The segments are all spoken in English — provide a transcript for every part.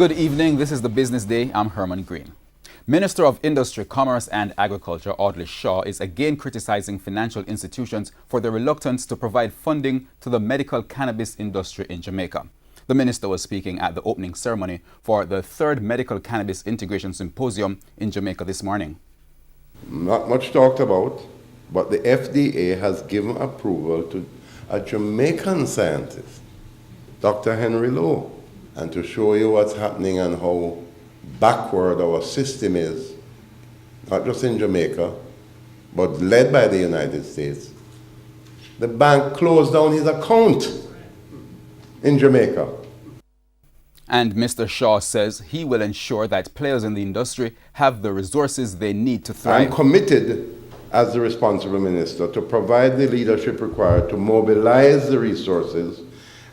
Good evening. This is the Business Day. I'm Herman Green. Minister of Industry, Commerce and Agriculture Audley Shaw is again criticizing financial institutions for their reluctance to provide funding to the medical cannabis industry in Jamaica. The minister was speaking at the opening ceremony for the third Medical Cannabis Integration Symposium in Jamaica this morning. Not much talked about, but the FDA has given approval to a Jamaican scientist, Dr. Henry Lowe. And to show you what's happening and how backward our system is, not just in Jamaica, but led by the United States, the bank closed down his account in Jamaica. And Mr. Shaw says he will ensure that players in the industry have the resources they need to thrive. I'm committed as the responsible minister to provide the leadership required to mobilize the resources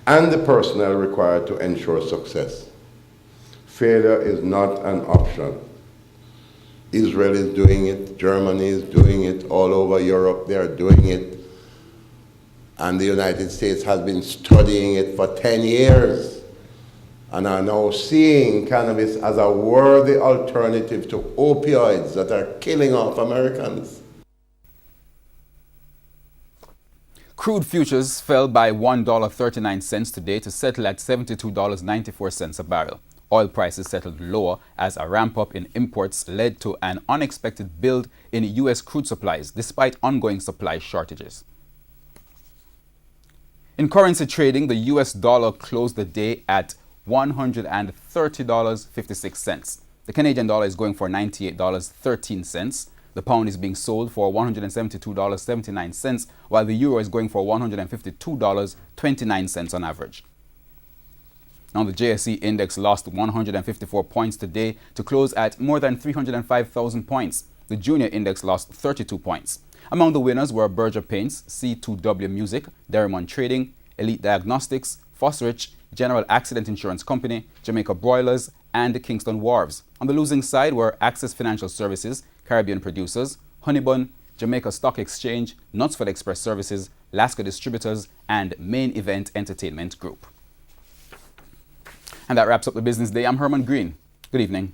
and the personnel required to ensure success. Failure is not an option. Israel is doing it, Germany is doing it, all over Europe they are doing it, and the United States has been studying it for 10 years and are now seeing cannabis as a worthy alternative to opioids that are killing off Americans. Crude futures fell by $1.39 today to settle at $72.94 a barrel. Oil prices settled lower as a ramp-up in imports led to an unexpected build in U.S. crude supplies despite ongoing supply shortages. In currency trading, the U.S. dollar closed the day at $130.56. The Canadian dollar is going for $98.13. The pound is being sold for $172.79, while the euro is going for $152.29 on average. Now, the JSE index lost 154 points today to close at more than 305,000 points. The junior index lost 32 points. Among the winners were Berger Paints, C2W Music, Derrimon Trading, Elite Diagnostics, Fosrich, General Accident Insurance Company, Jamaica Broilers, and Kingston Wharves. On the losing side were Access Financial Services, Caribbean Producers, Honeybun, Jamaica Stock Exchange, Knutsford Express Services, Lasco Distributors, and Main Event Entertainment Group. And that wraps up the Business Day. I'm Herman Green. Good evening.